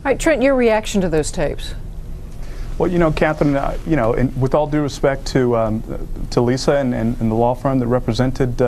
right, Trent, your reaction to those tapes? Well, you know, Catherine, with all due respect to Lisa and the law firm that represented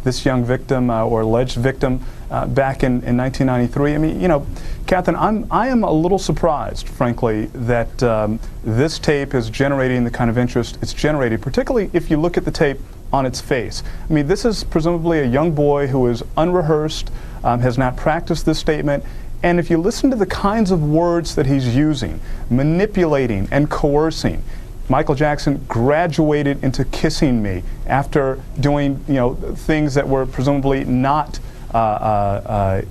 this young victim or alleged victim back in 1993, I mean, you know, Catherine, I am a little surprised, frankly, that this tape is generating the kind of interest it's generated, particularly if you look at the tape on its face. I mean, this is presumably a young boy who is unrehearsed, has not practiced this statement. And if you listen to the kinds of words that he's using, manipulating and coercing, Michael Jackson graduated into kissing me after doing, you know, things that were presumably not part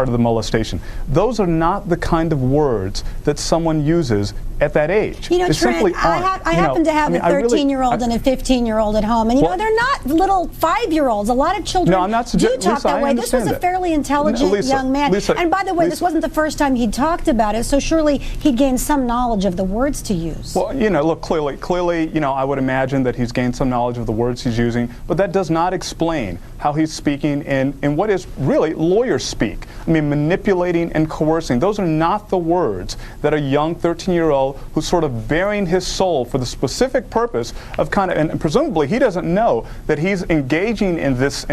of the molestation. Those are not the kind of words that someone uses at that age. You know, Trent, I happen to have a 13-year-old and a 15-year-old at home, and you know, they're not little 5-year-olds. A lot of children do talk that way. This was a fairly intelligent young man. And by the way, this wasn't the first time he'd talked about it, so surely he'd gained some knowledge of the words to use. Well, you know, look, clearly, you know, I would imagine that he's gained some knowledge of the words he's using, but that does not explain how he's speaking in what is really lawyer speak. I mean, manipulating and coercing. Those are not the words that a young 13-year-old who's sort of bearing his soul for the specific purpose of and presumably he doesn't know that he's engaging in this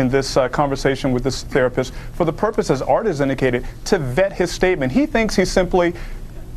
conversation with this therapist for the purpose, as Art has indicated, to vet his statement. He thinks he's simply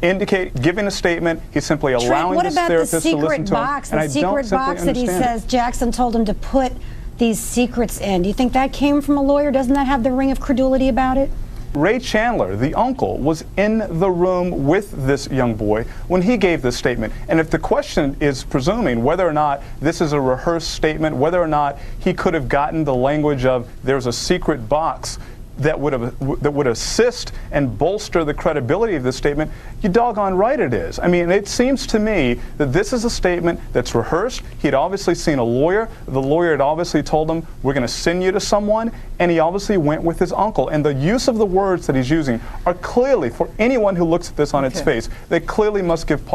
giving a statement. He's simply allowing this therapist to listen to him. The secret box that he says Jackson told him to put these secrets in. Do you think that came from a lawyer? Doesn't that have the ring of credulity about it? Ray Chandler, the uncle, was in the room with this young boy when he gave this statement. And if the question is presuming whether or not this is a rehearsed statement, whether or not he could have gotten the language of there's a secret box that would assist and bolster the credibility of this statement, you doggone right it is. I mean, it seems to me that this is a statement that's rehearsed. He'd obviously seen a lawyer. The lawyer had obviously told him, we're going to send you to someone, and he obviously went with his uncle. And the use of the words that he's using are clearly, for anyone who looks at this on its face, they clearly must give pause.